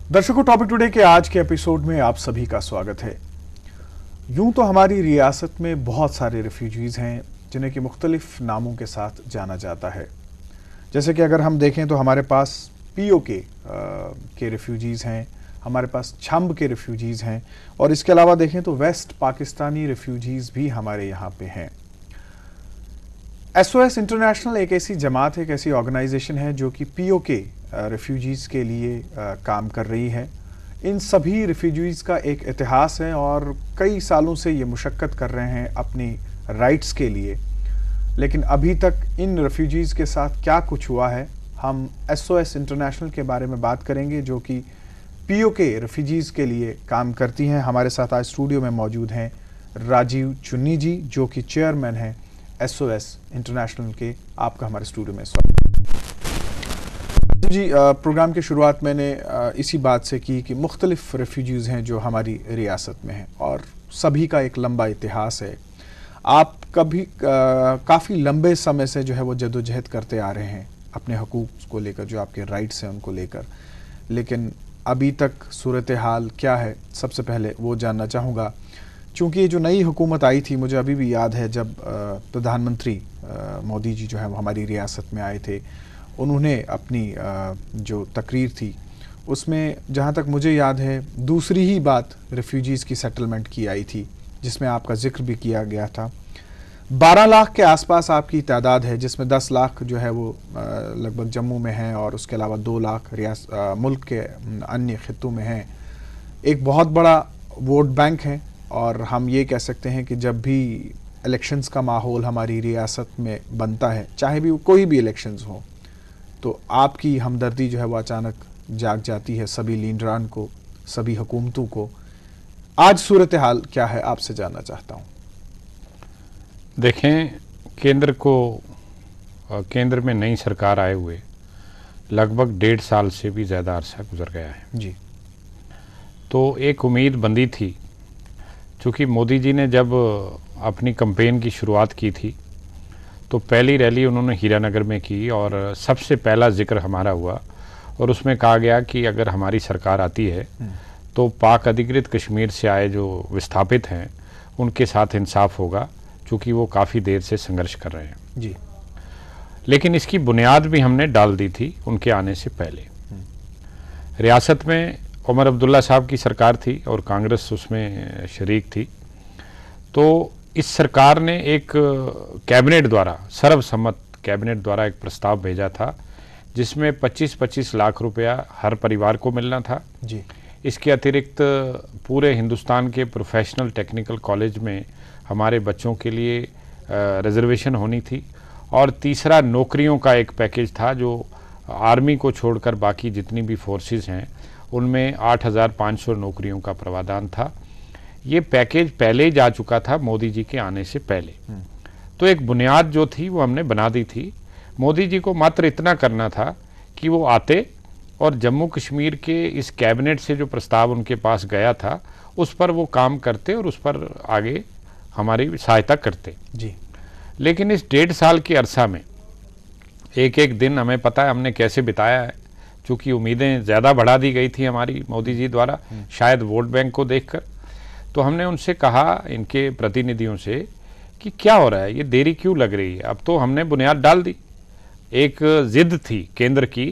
दर्शकों, topic today के आज के एपिसोड में आप सभी का स्वागत है। यूं तो हमारी रियासत में बहुत सारे रेफ्यूजीज़ हैं जिन्हें कि मुख्तलिफ नामों के साथ जाना जाता है। जैसे कि अगर हम देखें तो हमारे पास पीओके के रेफ्यूजीज़ हैं, हमारे पास छंब के रेफ्यूजीज़ हैं और इसके अलावा देखें तो वेस्ट पाकिस्तानी रेफ्यूजीज़ भी हमारे यहाँ पे हैं। SOS इंटरनेशनल एक ऐसी जमात है, एक ऐसी ऑर्गेनाइजेशन है जो कि पीओके रेफ्यूजीज़ के लिए काम कर रही है। इन सभी रेफ्यूजीज़ का एक इतिहास है और कई सालों से ये मुशक्क़त कर रहे हैं अपनी राइट्स के लिए, लेकिन अभी तक इन रेफ्यूजीज़ के साथ क्या कुछ हुआ है, हम SOS इंटरनेशनल के बारे में बात करेंगे जो कि पीओके रेफ्यूजीज़ के लिए काम करती हैं। हमारे साथ आज स्टूडियो में मौजूद हैं राजीव चुन्नी जी जो कि चेयरमैन हैं SOS इंटरनेशनल के। आपका हमारे स्टूडियो में स्वागत जी। प्रोग्राम की शुरुआत मैंने इसी बात से की कि मुख्तलिफ रेफ्यूजीज़ हैं जो हमारी रियासत में हैं और सभी का एक लंबा इतिहास है। आप काफ़ी लंबे समय से जो है वो जदोजहद करते आ रहे हैं अपने हकूक़ को लेकर, जो आपके राइट्स हैं उनको लेकर, लेकिन अभी तक सूरत हाल क्या है, सबसे पहले वो जानना चाहूँगा। चूँकि ये जो नई हुकूमत आई थी, मुझे अभी भी याद है जब प्रधानमंत्री मोदी जी जो है वो हमारी रियासत में आए थे, उन्होंने अपनी जो तकरीर थी उसमें, जहाँ तक मुझे याद है, दूसरी ही बात रेफ्यूजीज़ की सेटलमेंट की आई थी जिसमें आपका जिक्र भी किया गया था। 12 लाख के आसपास आपकी तादाद है, जिसमें 10 लाख जो है वो लगभग जम्मू में हैं और उसके अलावा 2 लाख मुल्क के अन्य खित्तों में हैं। एक बहुत बड़ा वोट बैंक है और हम ये कह सकते हैं कि जब भी इलेक्शंस का माहौल हमारी रियासत में बनता है, चाहे भी कोई भी इलेक्शंस हो, तो आपकी हमदर्दी जो है वो अचानक जाग जाती है सभी लीडरान को, सभी हुकूमतों को। आज सूरत हाल क्या है, आपसे जानना चाहता हूँ। देखें, केंद्र में नई सरकार आए हुए लगभग 1.5 साल से भी ज़्यादा अरसा गुजर गया है जी। तो एक उम्मीद बंधी थी, चूँकि मोदी जी ने जब अपनी कैंपेन की शुरुआत की थी तो पहली रैली उन्होंने हीरानगर में की और सबसे पहला जिक्र हमारा हुआ और उसमें कहा गया कि अगर हमारी सरकार आती है तो पाक अधिकृत कश्मीर से आए जो विस्थापित हैं उनके साथ इंसाफ होगा, चूँकि वो काफ़ी देर से संघर्ष कर रहे हैं जी। लेकिन इसकी बुनियाद भी हमने डाल दी थी उनके आने से पहले। रियासत में उमर अब्दुल्ला साहब की सरकार थी और कांग्रेस उसमें शरीक थी। तो इस सरकार ने एक कैबिनेट द्वारा, सर्वसम्मत कैबिनेट द्वारा एक प्रस्ताव भेजा था जिसमें 25-25 लाख रुपया हर परिवार को मिलना था जी। इसके अतिरिक्त पूरे हिंदुस्तान के प्रोफेशनल टेक्निकल कॉलेज में हमारे बच्चों के लिए रिजर्वेशन होनी थी और तीसरा नौकरियों का एक पैकेज था जो आर्मी को छोड़कर बाकी जितनी भी फोर्सेस हैं उनमें 8,500 नौकरियों का प्रावधान था। ये पैकेज पहले ही जा चुका था मोदी जी के आने से पहले। तो एक बुनियाद जो थी वो हमने बना दी थी। मोदी जी को मात्र इतना करना था कि वो आते और जम्मू कश्मीर के इस कैबिनेट से जो प्रस्ताव उनके पास गया था उस पर वो काम करते और उस पर आगे हमारी सहायता करते जी। लेकिन इस 1.5 साल के अरसा में एक एक दिन हमें पता है हमने कैसे बिताया है, चूँकि उम्मीदें ज़्यादा बढ़ा दी गई थी हमारी मोदी जी द्वारा, शायद वोट बैंक को देखकर। तो हमने उनसे कहा, इनके प्रतिनिधियों से, कि क्या हो रहा है, ये देरी क्यों लग रही है। अब तो हमने बुनियाद डाल दी। एक जिद थी केंद्र की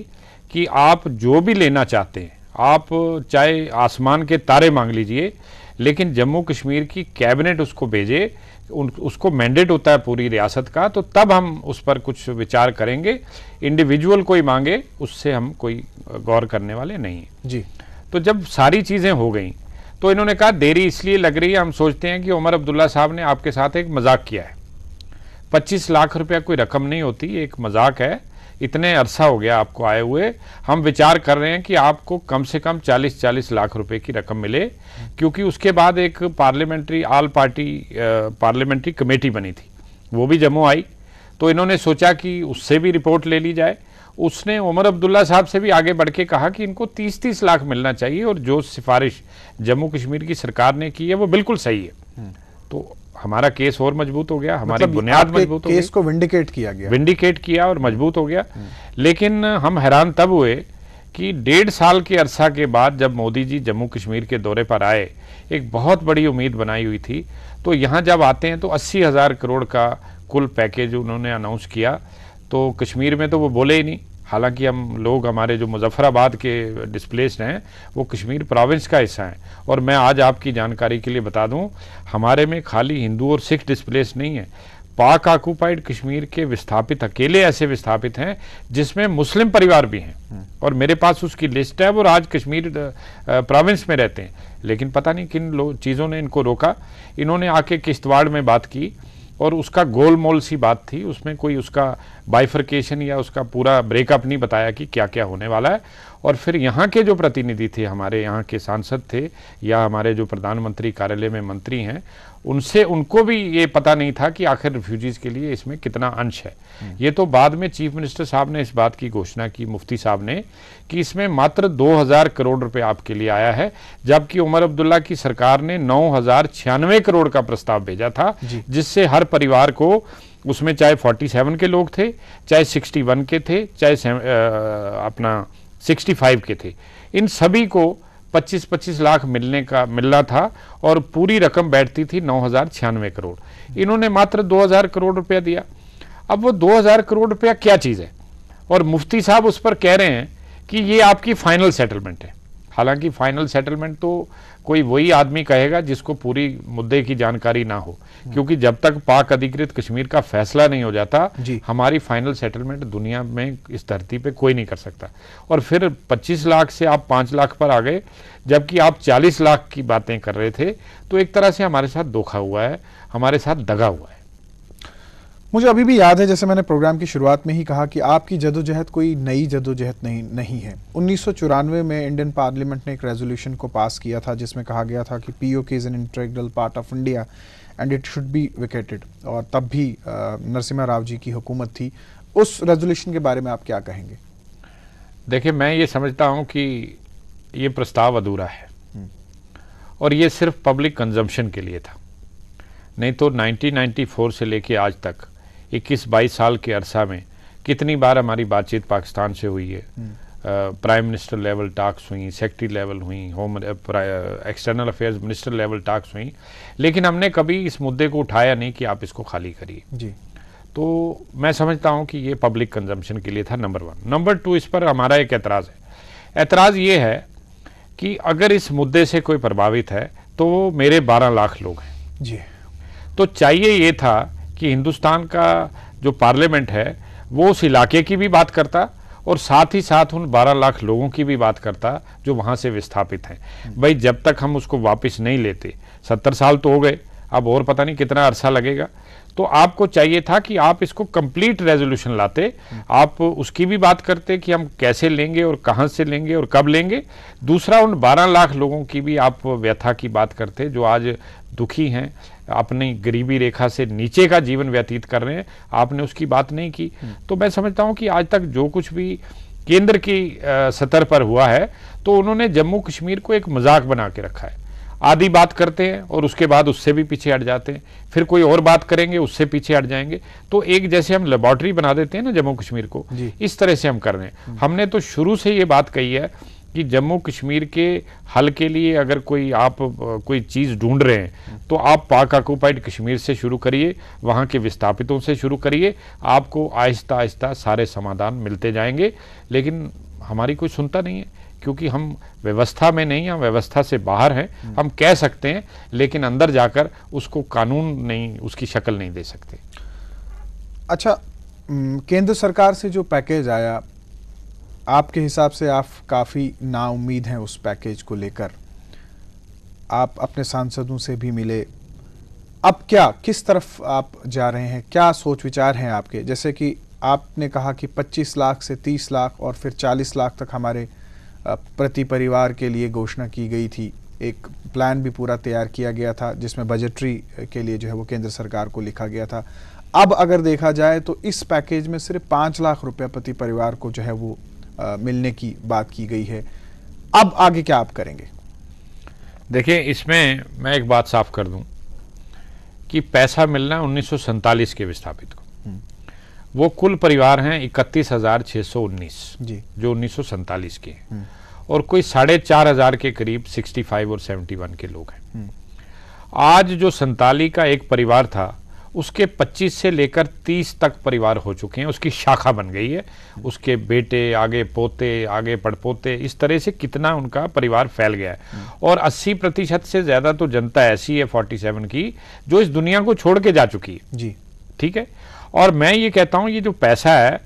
कि आप जो भी लेना चाहते हैं, आप चाहे आसमान के तारे मांग लीजिए, लेकिन जम्मू कश्मीर की कैबिनेट उसको भेजे, उसको मैंडेट होता है पूरी रियासत का, तो तब हम उस पर कुछ विचार करेंगे। इंडिविजुअल कोई मांगे उससे हम कोई गौर करने वाले नहीं हैं जी। तो जब सारी चीज़ें हो गई तो इन्होंने कहा देरी इसलिए लग रही है, हम सोचते हैं कि उमर अब्दुल्ला साहब ने आपके साथ एक मजाक किया है। 25 लाख रुपया कोई रकम नहीं होती, एक मजाक है। इतने अरसा हो गया आपको आए हुए, हम विचार कर रहे हैं कि आपको कम से कम 40-40 लाख रुपए की रकम मिले, क्योंकि उसके बाद एक पार्लियामेंट्री कमेटी बनी थी, वो भी जम्मू आई। तो इन्होंने सोचा कि उससे भी रिपोर्ट ले ली जाए। उसने उमर अब्दुल्ला साहब से भी आगे बढ़ के कहा कि इनको 30-30 लाख मिलना चाहिए और जो सिफारिश जम्मू कश्मीर की सरकार ने की है वो बिल्कुल सही है। तो हमारा केस और मजबूत हो गया, हमारी बुनियाद मजबूत हो गई, केस को विंडिकेट किया गया, विंडिकेट किया और मजबूत हो गया। लेकिन हम हैरान तब हुए कि 1.5 साल के अरसा के बाद जब मोदी जी जम्मू कश्मीर के दौरे पर आए, एक बहुत बड़ी उम्मीद बनाई हुई थी। तो यहाँ जब आते हैं तो 80,000 करोड़ का कुल पैकेज उन्होंने अनाउंस किया। तो कश्मीर में तो वो बोले ही नहीं, हालांकि हम लोग, हमारे जो मुजफ्फराबाद के डिस्प्लेस्ड हैं वो कश्मीर प्रोविंस का हिस्सा हैं। और मैं आज आपकी जानकारी के लिए बता दूं, हमारे में खाली हिंदू और सिख डिस्प्लेस्ड नहीं है, पाक ऑक्युपाइड कश्मीर के विस्थापित अकेले ऐसे विस्थापित हैं जिसमें मुस्लिम परिवार भी हैं, और मेरे पास उसकी लिस्ट है। वो आज कश्मीर प्रोविंस में रहते हैं, लेकिन पता नहीं किन चीज़ों ने इनको रोका। इन्होंने आके किश्तवाड़ में बात की और उसका गोलमोल सी बात थी, उसमें कोई उसका बाइफर्केशन या उसका पूरा ब्रेकअप नहीं बताया कि क्या क्या होने वाला है। और फिर यहाँ के जो प्रतिनिधि थे, हमारे यहाँ के सांसद थे या हमारे जो प्रधानमंत्री कार्यालय में मंत्री हैं, उनको भी ये पता नहीं था कि आखिर रिफ्यूजीज के लिए इसमें कितना अंश है। ये तो बाद में चीफ मिनिस्टर साहब ने इस बात की घोषणा की, मुफ्ती साहब ने, कि इसमें मात्र 2,000 करोड़ रुपए आपके लिए आया है, जबकि उमर अब्दुल्ला की सरकार ने 9,096 करोड़ का प्रस्ताव भेजा था, जिससे हर परिवार को, उसमें चाहे 47 के लोग थे, चाहे 61 के थे, चाहे 65 के थे, इन सभी को 25-25 लाख मिलना था और पूरी रकम बैठती थी 9,096 करोड़। इन्होंने मात्र 2,000 करोड़ रुपया दिया। अब वो 2,000 करोड़ रुपया क्या चीज़ है? और मुफ्ती साहब उस पर कह रहे हैं कि ये आपकी फाइनल सेटलमेंट है। हालांकि फाइनल सेटलमेंट तो कोई वही आदमी कहेगा जिसको पूरी मुद्दे की जानकारी ना हो, क्योंकि जब तक पाक अधिकृत कश्मीर का फैसला नहीं हो जाता, हमारी फाइनल सेटलमेंट दुनिया में इस धरती पे कोई नहीं कर सकता। और फिर 25 लाख से आप 5 लाख पर आ गए, जबकि आप 40 लाख की बातें कर रहे थे। तो एक तरह से हमारे साथ धोखा हुआ है, हमारे साथ दगा हुआ है। मुझे अभी भी याद है, जैसे मैंने प्रोग्राम की शुरुआत में ही कहा, कि आपकी जदोजहद कोई नई जदोजहद नहीं है। 1994 में इंडियन पार्लियामेंट ने एक रेजोल्यूशन को पास किया था जिसमें कहा गया था कि PoK is an integral part of India and it should be vacated. और तब भी नरसिम्हा राव जी की हुकूमत थी। उस रेजोल्यूशन के बारे में आप क्या कहेंगे? देखिए, मैं ये समझता हूँ कि ये प्रस्ताव अधूरा है और ये सिर्फ पब्लिक कंजम्पशन के लिए था। नहीं तो 1994 से लेके आज तक 21-22 साल के अरसा में कितनी बार हमारी बातचीत पाकिस्तान से हुई है। प्राइम मिनिस्टर लेवल टॉक्स हुई, सेक्रेटरी लेवल हुई, home external affairs minister level talks हुई, लेकिन हमने कभी इस मुद्दे को उठाया नहीं कि आप इसको खाली करिए जी। तो मैं समझता हूं कि ये पब्लिक कंजम्पशन के लिए था, नंबर 1। नंबर 2, इस पर हमारा एक एतराज़ है। एतराज़ ये है कि अगर इस मुद्दे से कोई प्रभावित है तो वो मेरे 12 लाख लोग हैं जी। तो चाहिए ये था कि हिंदुस्तान का जो पार्लियामेंट है वो उस इलाके की भी बात करता और साथ ही साथ उन 12 लाख लोगों की भी बात करता जो वहाँ से विस्थापित हैं। भाई, जब तक हम उसको वापस नहीं लेते, 70 साल तो हो गए, अब और पता नहीं कितना अरसा लगेगा, तो आपको चाहिए था कि आप इसको कंप्लीट रेजोल्यूशन लाते, आप उसकी भी बात करते कि हम कैसे लेंगे और कहाँ से लेंगे और कब लेंगे। दूसरा, उन 12 लाख लोगों की भी आप व्यथा की बात करते जो आज दुखी हैं, अपनी गरीबी रेखा से नीचे का जीवन व्यतीत कर रहे हैं, आपने उसकी बात नहीं की। तो मैं समझता हूं कि आज तक जो कुछ भी केंद्र की सतह पर हुआ है, तो उन्होंने जम्मू कश्मीर को एक मजाक बना के रखा है। आधी बात करते हैं और उसके बाद उससे भी पीछे हट जाते हैं, फिर कोई और बात करेंगे उससे पीछे हट जाएंगे। तो एक जैसे हम लेबोरेटरी बना देते हैं ना जम्मू कश्मीर को, इस तरह से हम कर रहे हैं। हमने तो शुरू से ये बात कही है कि जम्मू कश्मीर के हल के लिए अगर आप कोई चीज़ ढूंढ रहे हैं तो आप पाक ऑक्युपाइड कश्मीर से शुरू करिए, वहाँ के विस्थापितों से शुरू करिए, आपको आहिस्ता आहिस्ता सारे समाधान मिलते जाएंगे। लेकिन हमारी कोई सुनता नहीं है, क्योंकि हम व्यवस्था में नहीं, हम व्यवस्था से बाहर हैं। हम कह सकते हैं लेकिन अंदर जाकर उसको कानून नहीं, उसकी शक्ल नहीं दे सकते। अच्छा, केंद्र सरकार से जो पैकेज आया, आपके हिसाब से आप काफ़ी नाउम्मीद हैं उस पैकेज को लेकर, आप अपने सांसदों से भी मिले, अब क्या, किस तरफ आप जा रहे हैं, क्या सोच विचार हैं आपके? जैसे कि आपने कहा कि 25 लाख से 30 लाख और फिर 40 लाख तक हमारे प्रति परिवार के लिए घोषणा की गई थी। एक प्लान भी पूरा तैयार किया गया था जिसमें बजटरी के लिए जो है वो केंद्र सरकार को लिखा गया था। अब अगर देखा जाए तो इस पैकेज में सिर्फ 5 लाख रुपये प्रति परिवार को जो है वो मिलने की बात की गई है। अब आगे क्या आप करेंगे? देखिए, इसमें मैं एक बात साफ कर दूं कि पैसा मिलना 1947 के विस्थापित को, वो कुल परिवार हैं 31,619 जी, जो 1947 के हैं, और कोई 4,500 के करीब 65 और 71 के लोग हैं। आज जो संताली का एक परिवार था उसके 25 से लेकर 30 तक परिवार हो चुके हैं, उसकी शाखा बन गई है, उसके बेटे, आगे पोते, आगे पड़पोते, इस तरह से कितना उनका परिवार फैल गया है। और 80% से ज्यादा तो जनता ऐसी है 47 की जो इस दुनिया को छोड़ के जा चुकी है। जी, ठीक है। और मैं ये कहता हूं ये जो पैसा है,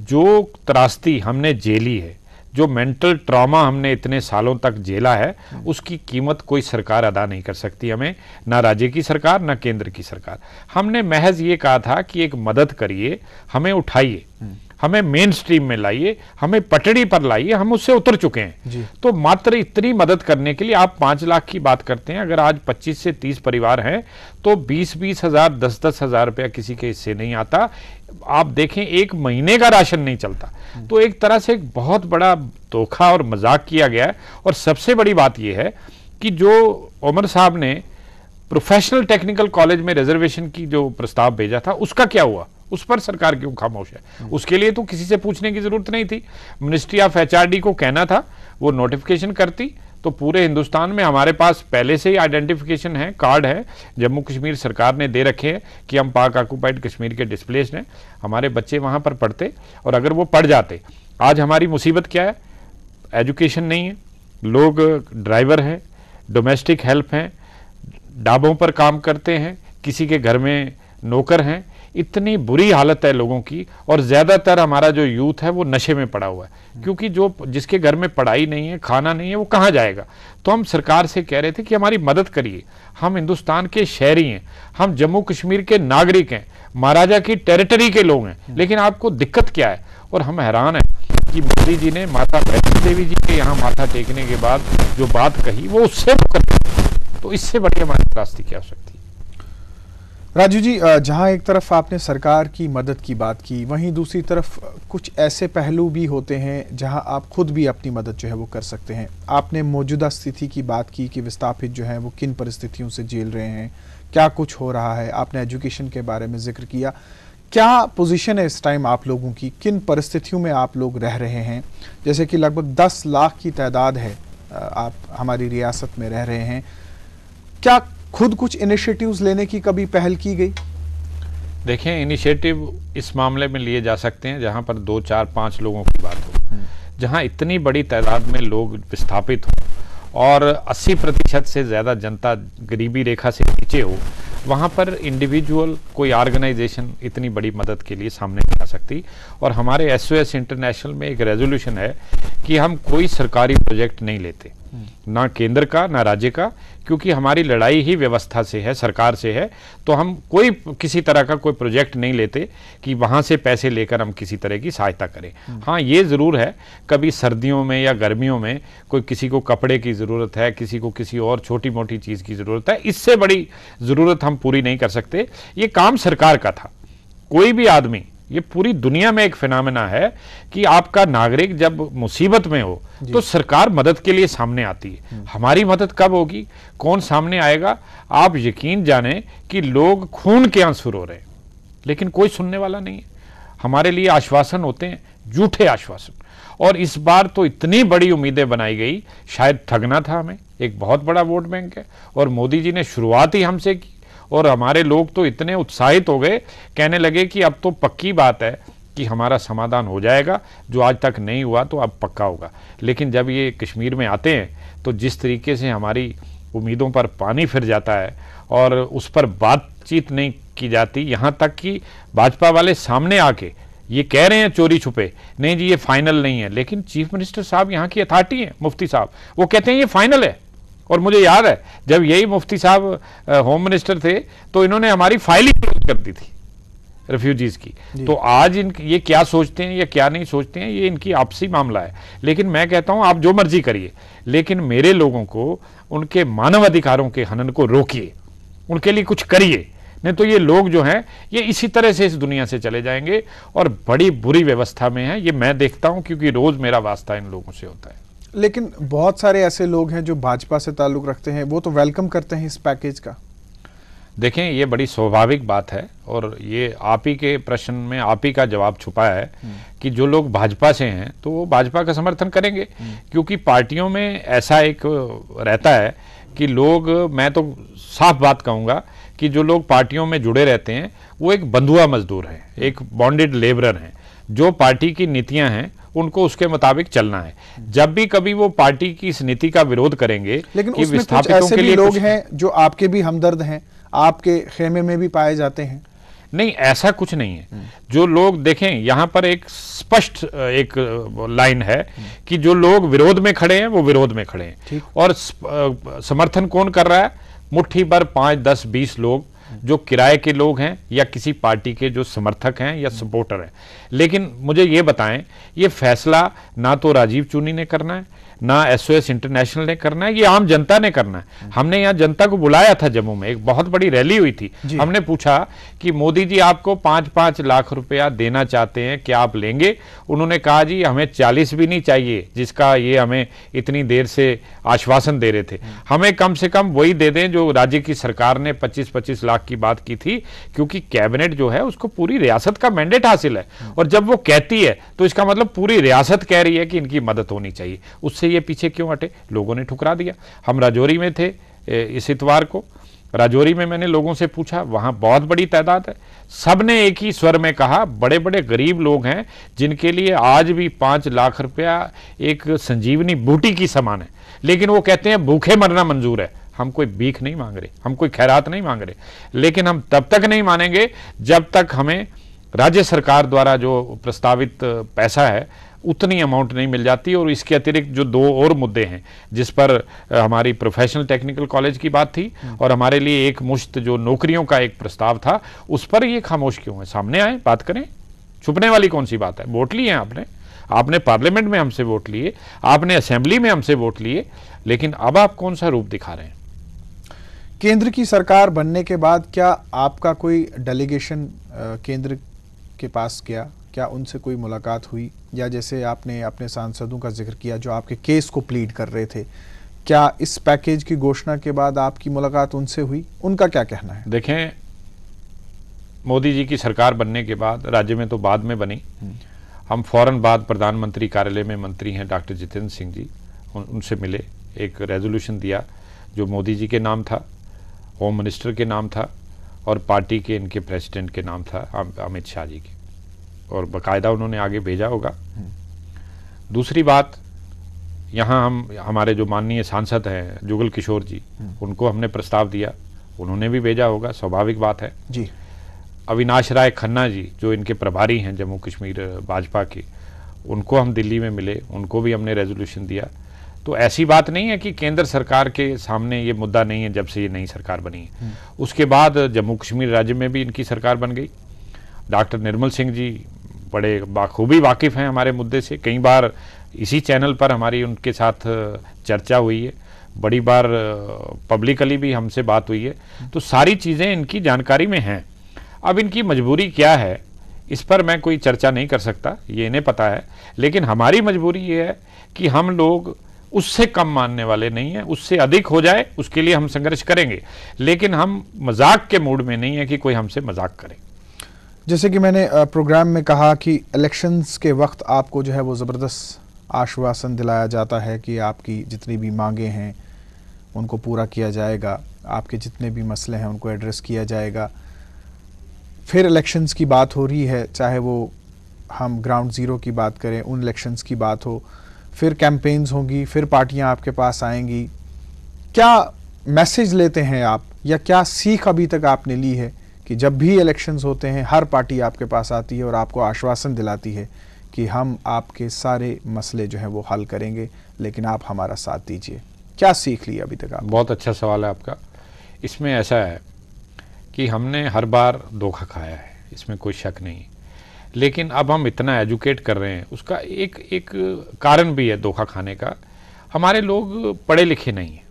जो त्रासदी हमने झेली है, जो मेंटल ट्रॉमा हमने इतने सालों तक झेला है, उसकी कीमत कोई सरकार अदा नहीं कर सकती हमें, ना राज्य की सरकार ना केंद्र की सरकार। हमने महज ये कहा था कि एक मदद करिए, हमें उठाइए, हमें मेन स्ट्रीम में लाइए, हमें पटड़ी पर लाइए, हम उससे उतर चुके हैं। तो मात्र इतनी मदद करने के लिए आप 5 लाख की बात करते हैं, अगर आज 25 से 30 परिवार हैं तो 20-20 हजार, 10-10 हजार रुपया किसी के हिस्से नहीं आता। आप देखें एक महीने का राशन नहीं चलता। तो एक तरह से एक बहुत बड़ा धोखा और मजाक किया गया है। और सबसे बड़ी बात यह है कि जो उमर साहब ने प्रोफेशनल टेक्निकल कॉलेज में रिजर्वेशन की जो प्रस्ताव भेजा था, उसका क्या हुआ? उस पर सरकार क्यों खामोश है? उसके लिए तो किसी से पूछने की जरूरत नहीं थी। मिनिस्ट्री ऑफ एचआरडी को कहना था, वो नोटिफिकेशन करती तो पूरे हिंदुस्तान में हमारे पास पहले से ही आइडेंटिफिकेशन है, कार्ड है, जम्मू कश्मीर सरकार ने दे रखे हैं कि हम पाक ऑक्युपाइड कश्मीर के डिस्प्लेस्ड हैं, हमारे बच्चे वहां पर पढ़ते। और अगर वो पढ़ जाते, आज हमारी मुसीबत क्या है? एजुकेशन नहीं है, लोग ड्राइवर हैं, डोमेस्टिक हेल्प हैं, ढाबों पर काम करते हैं, किसी के घर में नौकर हैं, इतनी बुरी हालत है लोगों की। और ज्यादातर हमारा जो यूथ है वो नशे में पड़ा हुआ है, क्योंकि जो जिसके घर में पढ़ाई नहीं है, खाना नहीं है, वो कहाँ जाएगा? तो हम सरकार से कह रहे थे कि हमारी मदद करिए, हम हिंदुस्तान के शहरी हैं, हम जम्मू कश्मीर के नागरिक हैं, महाराजा की टेरिटरी के लोग हैं, लेकिन आपको दिक्कत क्या है? और हम हैरान हैं कि मोदी जी ने माता वैष्णो देवी जी के यहाँ माथा टेकने के बाद जो बात कही वो उससे तो इससे बड़ी हमारी त्रासदी क्या हो सकती है? राजू जी, जहां एक तरफ आपने सरकार की मदद की बात की, वहीं दूसरी तरफ कुछ ऐसे पहलू भी होते हैं जहां आप खुद भी अपनी मदद जो है वो कर सकते हैं। आपने मौजूदा स्थिति की बात की कि विस्थापित जो हैं वो किन परिस्थितियों से झेल रहे हैं, क्या कुछ हो रहा है। आपने एजुकेशन के बारे में जिक्र किया। क्या पोजीशन है इस टाइम आप लोगों की, किन परिस्थितियों में आप लोग रह रहे हैं? जैसे कि लगभग 10 लाख की तादाद है, आप हमारी रियासत में रह रहे हैं। क्या खुद कुछ इनिशिएटिव्स लेने की कभी पहल की गई? देखें, इनिशिएटिव इस मामले में लिए जा सकते हैं जहां पर 2, 4, 5 लोगों की बात हो, जहां इतनी बड़ी तादाद में लोग विस्थापित हो और 80% से ज्यादा जनता गरीबी रेखा से नीचे हो, वहां पर इंडिविजुअल कोई ऑर्गेनाइजेशन इतनी बड़ी मदद के लिए सामने नहीं आ सकती। और हमारे SOS इंटरनेशनल में एक रेजोल्यूशन है कि हम कोई सरकारी प्रोजेक्ट नहीं लेते, ना केंद्र का ना राज्य का, क्योंकि हमारी लड़ाई ही व्यवस्था से है, सरकार से है। तो हम कोई किसी तरह का कोई प्रोजेक्ट नहीं लेते कि वहां से पैसे लेकर हम किसी तरह की सहायता करें। हाँ, ये जरूर है कभी सर्दियों में या गर्मियों में कोई किसी को कपड़े की जरूरत है, किसी को किसी और छोटी मोटी चीज की जरूरत है, इससे बड़ी जरूरत हम पूरी नहीं कर सकते। ये काम सरकार का था। कोई भी आदमी, ये पूरी दुनिया में एक फिनोमेना है कि आपका नागरिक जब मुसीबत में हो तो सरकार मदद के लिए सामने आती है। हमारी मदद कब होगी, कौन सामने आएगा? आप यकीन जाने कि लोग खून के आंसू रो रहे हैं, लेकिन कोई सुनने वाला नहीं है। हमारे लिए आश्वासन होते हैं, झूठे आश्वासन। और इस बार तो इतनी बड़ी उम्मीदें बनाई गई, शायद ठगना था हमें। एक बहुत बड़ा वोट बैंक है और मोदी जी ने शुरुआत ही हमसे की, और हमारे लोग तो इतने उत्साहित हो गए, कहने लगे कि अब तो पक्की बात है कि हमारा समाधान हो जाएगा, जो आज तक नहीं हुआ तो अब पक्का होगा। लेकिन जब ये कश्मीर में आते हैं तो जिस तरीके से हमारी उम्मीदों पर पानी फिर जाता है और उस पर बातचीत नहीं की जाती, यहाँ तक कि भाजपा वाले सामने आके ये कह रहे हैं चोरी छुपे, नहीं जी ये फाइनल नहीं है। लेकिन चीफ मिनिस्टर साहब यहाँ की अथॉरिटी है, मुफ्ती साहब, वो कहते हैं ये फाइनल है। और मुझे याद है जब यही मुफ्ती साहब होम मिनिस्टर थे तो इन्होंने हमारी फाइल ही क्लोज कर दी थी रेफ्यूजीज की। तो आज ये क्या सोचते हैं या क्या नहीं सोचते हैं, ये इनकी आपसी मामला है। लेकिन मैं कहता हूं आप जो मर्जी करिए, लेकिन मेरे लोगों को उनके मानव अधिकारों के हनन को रोकिए, उनके लिए कुछ करिए, नहीं तो ये लोग जो हैं ये इसी तरह से इस दुनिया से चले जाएंगे और बड़ी बुरी व्यवस्था में है। ये मैं देखता हूं क्योंकि रोज मेरा वास्ता इन लोगों से होता है। लेकिन बहुत सारे ऐसे लोग हैं जो भाजपा से ताल्लुक रखते हैं, वो तो वेलकम करते हैं इस पैकेज का। देखें, ये बड़ी स्वाभाविक बात है और ये आप ही के प्रश्न में आप ही का जवाब छुपा है कि जो लोग भाजपा से हैं तो वो भाजपा का समर्थन करेंगे, क्योंकि पार्टियों में ऐसा एक रहता है कि लोग, मैं तो साफ बात कहूँगा कि जो लोग पार्टियों में जुड़े रहते हैं वो एक बंधुआ मजदूर हैं, एक बॉन्डेड लेबरर हैं। जो पार्टी की नीतियां हैं उनको उसके मुताबिक चलना है। जब भी कभी वो पार्टी की इस नीति का विरोध करेंगे, लेकिन कि उसमें कुछ ऐसे भी लोग हैं जो आपके भी हमदर्द हैं, आपके खेमे में भी पाए जाते हैं। नहीं, ऐसा कुछ नहीं है। जो लोग, देखें, यहाँ पर एक स्पष्ट एक लाइन है कि जो लोग विरोध में खड़े हैं वो विरोध में खड़े हैं, और समर्थन कौन कर रहा है? मुट्ठी भर 5, 10, 20 लोग जो किराए के लोग हैं या किसी पार्टी के जो समर्थक हैं या सपोर्टर हैं। लेकिन मुझे ये बताएं, ये फैसला ना तो राजीव चूनी ने करना है, ना SOS इंटरनेशनल ने करना है, ये आम जनता ने करना है। हमने यहाँ जनता को बुलाया था, जम्मू में एक बहुत बड़ी रैली हुई थी। हमने पूछा कि मोदी जी आपको 5-5 लाख रुपया देना चाहते हैं, क्या आप लेंगे? उन्होंने कहा जी हमें 40 भी नहीं चाहिए जिसका ये हमें इतनी देर से आश्वासन दे रहे थे, हमें कम से कम वही दे दें जो राज्य की सरकार ने 25-25 लाख की बात की थी, क्योंकि कैबिनेट जो है उसको पूरी रियासत का मैंडेट हासिल है, और जब वो कहती है तो इसका मतलब पूरी रियासत कह रही है कि इनकी मदद होनी चाहिए। उससे ये पीछे क्यों हटे? लोगों ने ठुकरा दिया। हम राजौरी में थे इस इतवार को, राजौरी में मैंने लोगों से पूछा, वहां बहुत बड़ी तादाद है, सबने एक ही स्वर में कहा बड़े बड़े गरीब लोग हैं जिनके लिए आज भी 5 लाख रुपया एक संजीवनी बूटी की समान है, लेकिन वो कहते हैं भूखे मरना मंजूर है। हम कोई भीख नहीं मांग रहे, हम कोई खैरात नहीं मांग रहे, लेकिन हम तब तक नहीं मानेंगे जब तक हमें राज्य सरकार द्वारा जो प्रस्तावित पैसा है उतनी अमाउंट नहीं मिल जाती। और इसके अतिरिक्त जो 2 और मुद्दे हैं जिस पर हमारी प्रोफेशनल टेक्निकल कॉलेज की बात थी और हमारे लिए एक मुश्त जो नौकरियों का एक प्रस्ताव था, उस पर ये खामोश क्यों है? सामने आए, बात करें। छुपने वाली कौन सी बात है? वोट लिए हैं आपने पार्लियामेंट में हमसे वोट लिए, आपने असेंबली में हमसे वोट लिए, लेकिन अब आप कौन सा रूप दिखा रहे हैं? केंद्र की सरकार बनने के बाद क्या आपका कोई डेलीगेशन केंद्र के पास गया? क्या उनसे कोई मुलाकात हुई? या जैसे आपने अपने सांसदों का जिक्र किया जो आपके केस को प्लीड कर रहे थे, क्या इस पैकेज की घोषणा के बाद आपकी मुलाकात उनसे हुई? उनका क्या कहना है? देखें, मोदी जी की सरकार बनने के बाद, राज्य में तो बाद में बनी, हम फौरन बाद प्रधानमंत्री कार्यालय में मंत्री हैं डॉक्टर जितेंद्र सिंह जी, उनसे मिले, एक रेजोल्यूशन दिया जो मोदी जी के नाम था, होम मिनिस्टर के नाम था और पार्टी के इनके प्रेसिडेंट के नाम था, अमित शाह जी के, और बाकायदा उन्होंने आगे भेजा होगा। दूसरी बात, यहाँ हमारे जो माननीय सांसद हैं जुगल किशोर जी, उनको हमने प्रस्ताव दिया, उन्होंने भी भेजा होगा, स्वाभाविक बात है जी। अविनाश राय खन्ना जी जो इनके प्रभारी हैं जम्मू कश्मीर भाजपा के, उनको हम दिल्ली में मिले, उनको भी हमने रेजोल्यूशन दिया। तो ऐसी बात नहीं है कि केंद्र सरकार के सामने ये मुद्दा नहीं है जब से ये नई सरकार बनी है। उसके बाद जम्मू कश्मीर राज्य में भी इनकी सरकार बन गई। डॉक्टर निर्मल सिंह जी बड़े बाखूबी वाकिफ़ हैं हमारे मुद्दे से, कई बार इसी चैनल पर हमारी उनके साथ चर्चा हुई है, बड़ी बार पब्लिकली भी हमसे बात हुई है, तो सारी चीज़ें इनकी जानकारी में हैं। अब इनकी मजबूरी क्या है इस पर मैं कोई चर्चा नहीं कर सकता, ये इन्हें पता है, लेकिन हमारी मजबूरी ये है कि हम लोग उससे कम मानने वाले नहीं हैं, उससे अधिक हो जाए उसके लिए हम संघर्ष करेंगे, लेकिन हम मजाक के मूड में नहीं है कि कोई हमसे मजाक करे। जैसे कि मैंने प्रोग्राम में कहा कि इलेक्शंस के वक्त आपको जो है वो ज़बरदस्त आश्वासन दिलाया जाता है कि आपकी जितनी भी मांगें हैं उनको पूरा किया जाएगा, आपके जितने भी मसले हैं उनको एड्रेस किया जाएगा। फिर इलेक्शंस की बात हो रही है, चाहे वो हम ग्राउंड ज़ीरो की बात करें, उन इलेक्शंस की बात हो, फिर कैंपेन्स होंगी, फिर पार्टियां आपके पास आएंगी। क्या मैसेज लेते हैं आप, या क्या सीख अभी तक आपने ली है कि जब भी इलेक्शंस होते हैं हर पार्टी आपके पास आती है और आपको आश्वासन दिलाती है कि हम आपके सारे मसले जो हैं वो हल करेंगे, लेकिन आप हमारा साथ दीजिए? क्या सीख ली अभी तक आप? बहुत अच्छा सवाल है आपका। इसमें ऐसा है कि हमने हर बार धोखा खाया है, इसमें कोई शक नहीं, लेकिन अब हम इतना एजुकेट कर रहे हैं, उसका एक कारण भी है धोखा खाने का। हमारे लोग पढ़े लिखे नहीं हैं,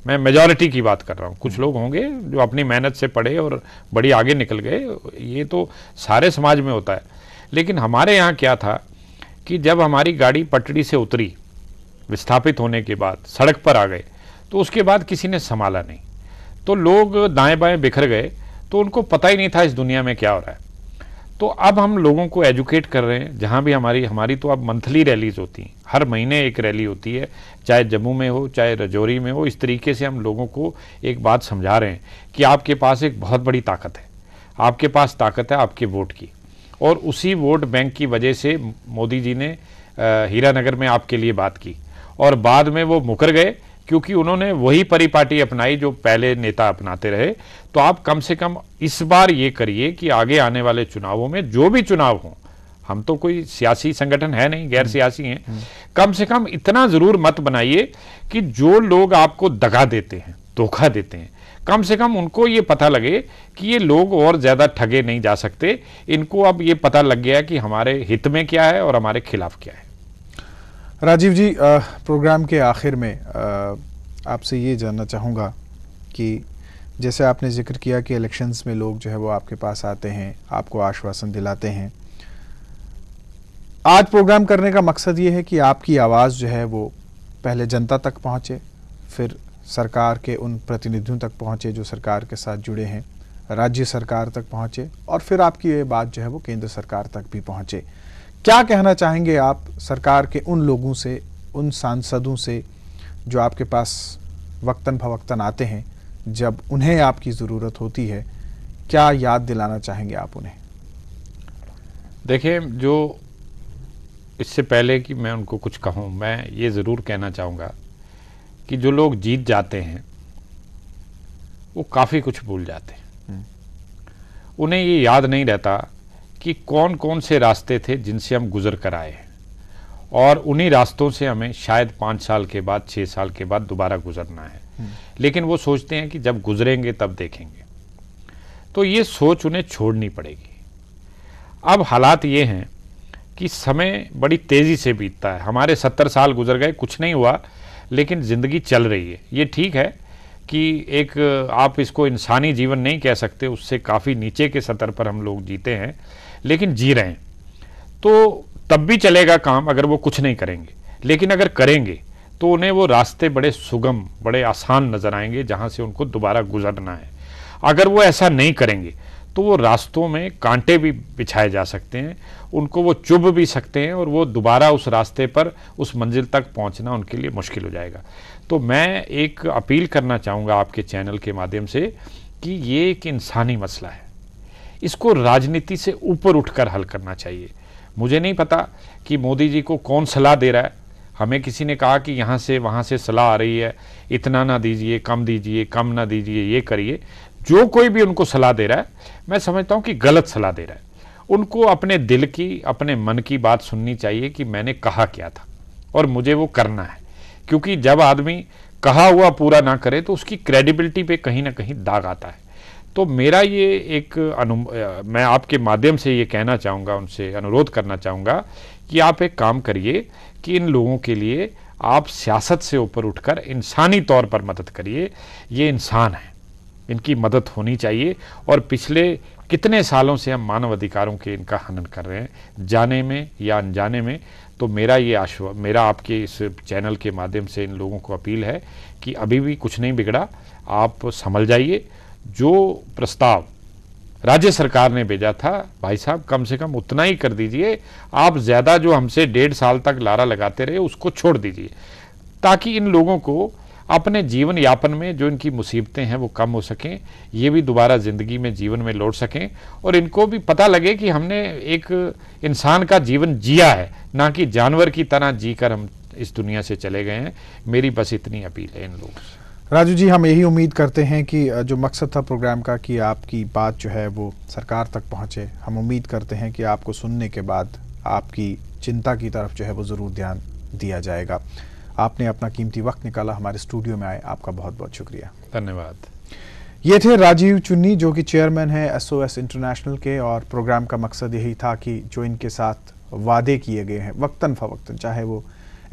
मैं मेजॉरिटी की बात कर रहा हूँ, कुछ लोग होंगे जो अपनी मेहनत से पढ़े और बड़ी आगे निकल गए, ये तो सारे समाज में होता है। लेकिन हमारे यहाँ क्या था कि जब हमारी गाड़ी पटड़ी से उतरी, विस्थापित होने के बाद सड़क पर आ गए, तो उसके बाद किसी ने संभाला नहीं। तो लोग दाएं बाएं बिखर गए, तो उनको पता ही नहीं था इस दुनिया में क्या हो रहा है। तो अब हम लोगों को एजुकेट कर रहे हैं, जहाँ भी हमारी तो अब मंथली रैलीज होती हैं, हर महीने एक रैली होती है, चाहे जम्मू में हो चाहे रजौरी में हो। इस तरीके से हम लोगों को एक बात समझा रहे हैं कि आपके पास एक बहुत बड़ी ताकत है, आपके पास ताकत है आपके वोट की, और उसी वोट बैंक की वजह से मोदी जी ने हीरानगर में आपके लिए बात की, और बाद में वो मुकर गए क्योंकि उन्होंने वही परिपाटी अपनाई जो पहले नेता अपनाते रहे। तो आप कम से कम इस बार ये करिए कि आगे आने वाले चुनावों में जो भी चुनाव हों, हम तो कोई सियासी संगठन है नहीं, गैर सियासी हैं, कम से कम इतना जरूर मत बनाइए कि जो लोग आपको दगा देते हैं, धोखा देते हैं, कम से कम उनको ये पता लगे कि ये लोग और ज्यादा ठगे नहीं जा सकते। इनको अब ये पता लग गया कि हमारे हित में क्या है और हमारे खिलाफ क्या है। राजीव जी, प्रोग्राम के आखिर में आपसे ये जानना चाहूँगा कि जैसे आपने जिक्र किया कि इलेक्शंस में लोग जो है वो आपके पास आते हैं, आपको आश्वासन दिलाते हैं। आज प्रोग्राम करने का मकसद ये है कि आपकी आवाज़ जो है वो पहले जनता तक पहुँचे, फिर सरकार के उन प्रतिनिधियों तक पहुँचे जो सरकार के साथ जुड़े हैं, राज्य सरकार तक पहुँचे, और फिर आपकी ये बात जो है वो केंद्र सरकार तक भी पहुँचे। क्या कहना चाहेंगे आप सरकार के उन लोगों से, उन सांसदों से जो आपके पास वक्तन फवक्तन आते हैं, जब उन्हें आपकी ज़रूरत होती है, क्या याद दिलाना चाहेंगे आप उन्हें? देखिए, जो इससे पहले कि मैं उनको कुछ कहूँ, मैं ये ज़रूर कहना चाहूँगा कि जो लोग जीत जाते हैं वो काफ़ी कुछ भूल जाते हैं। उन्हें ये याद नहीं रहता कि कौन कौन से रास्ते थे जिनसे हम गुजर कर आए हैं, और उन्हीं रास्तों से हमें शायद 5 साल के बाद, 6 साल के बाद दोबारा गुजरना है। लेकिन वो सोचते हैं कि जब गुजरेंगे तब देखेंगे। तो ये सोच उन्हें छोड़नी पड़ेगी। अब हालात ये हैं कि समय बड़ी तेज़ी से बीतता है। हमारे 70 साल गुजर गए, कुछ नहीं हुआ, लेकिन ज़िंदगी चल रही है। ये ठीक है कि एक आप इसको इंसानी जीवन नहीं कह सकते, उससे काफ़ी नीचे के स्तर पर हम लोग जीते हैं, लेकिन जी रहे हैं। तो तब भी चलेगा काम अगर वो कुछ नहीं करेंगे, लेकिन अगर करेंगे तो उन्हें वो रास्ते बड़े सुगम, बड़े आसान नजर आएंगे जहां से उनको दोबारा गुजरना है। अगर वो ऐसा नहीं करेंगे तो वो रास्तों में कांटे भी बिछाए जा सकते हैं, उनको वो चुभ भी सकते हैं, और वो दोबारा उस रास्ते पर, उस मंजिल तक पहुंचना उनके लिए मुश्किल हो जाएगा। तो मैं एक अपील करना चाहूँगा आपके चैनल के माध्यम से कि ये एक इंसानी मसला है, इसको राजनीति से ऊपर उठकर हल करना चाहिए। मुझे नहीं पता कि मोदी जी को कौन सलाह दे रहा है। हमें किसी ने कहा कि यहाँ से वहाँ से सलाह आ रही है, इतना ना दीजिए, कम ना दीजिए, ये करिए। जो कोई भी उनको सलाह दे रहा है, मैं समझता हूँ कि गलत सलाह दे रहा है। उनको अपने दिल की, अपने मन की बात सुननी चाहिए कि मैंने कहा क्या था और मुझे वो करना है। क्योंकि जब आदमी कहा हुआ पूरा ना करे तो उसकी क्रेडिबिलिटी पे कहीं ना कहीं दाग आता है। तो मेरा ये एक मैं आपके माध्यम से ये कहना चाहूँगा, उनसे अनुरोध करना चाहूँगा कि आप एक काम करिए कि इन लोगों के लिए आप सियासत से ऊपर उठकर इंसानी तौर पर मदद करिए। ये इंसान है, इनकी मदद होनी चाहिए। और पिछले कितने सालों से हम मानव अधिकारों के इनका हनन कर रहे हैं, जाने में या अनजाने में। तो मेरा आपके इस चैनल के माध्यम से इन लोगों को अपील है कि अभी भी कुछ नहीं बिगड़ा, आप संभल जाइए। जो प्रस्ताव राज्य सरकार ने भेजा था, भाई साहब कम से कम उतना ही कर दीजिए। आप ज़्यादा जो हमसे 1.5 साल तक लारा लगाते रहे उसको छोड़ दीजिए, ताकि इन लोगों को अपने जीवन यापन में जो इनकी मुसीबतें हैं वो कम हो सकें, ये भी दोबारा ज़िंदगी में, जीवन में लौट सकें, और इनको भी पता लगे कि हमने एक इंसान का जीवन जिया है, ना कि जानवर की तरह जीकर हम इस दुनिया से चले गए हैं। मेरी बस इतनी अपील है इन लोगों से। राजू जी, हम यही उम्मीद करते हैं कि जो मकसद था प्रोग्राम का कि आपकी बात जो है वो सरकार तक पहुंचे। हम उम्मीद करते हैं कि आपको सुनने के बाद आपकी चिंता की तरफ जो है वो ज़रूर ध्यान दिया जाएगा। आपने अपना कीमती वक्त निकाला, हमारे स्टूडियो में आए, आपका बहुत बहुत शुक्रिया। धन्यवाद। ये थे राजीव चुन्नी, जो कि चेयरमैन है SOS इंटरनेशनल के, और प्रोग्राम का मकसद यही था कि जो इनके साथ वादे किए गए हैं वक्तन फवक्तन, चाहे वो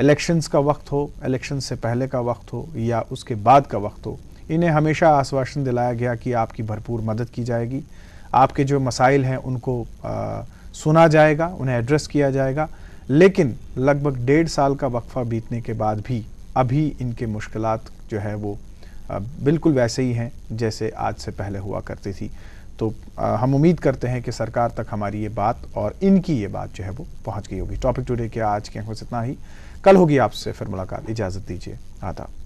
इलेक्शंस का वक्त हो, इलेक्शन से पहले का वक्त हो या उसके बाद का वक्त हो, इन्हें हमेशा आश्वासन दिलाया गया कि आपकी भरपूर मदद की जाएगी, आपके जो मसाइल हैं उनको सुना जाएगा, उन्हें एड्रेस किया जाएगा। लेकिन लगभग 1.5 साल का वक्फा बीतने के बाद भी अभी इनके मुश्किलात जो है वो बिल्कुल वैसे ही हैं जैसे आज से पहले हुआ करती थी। तो हम उम्मीद करते हैं कि सरकार तक हमारी ये बात और इनकी ये बात जो है वो पहुंच गई होगी। टॉपिक टुडे के आज के अंक में इतना ही। कल होगी आपसे फिर मुलाकात। इजाज़त दीजिए। आदाब।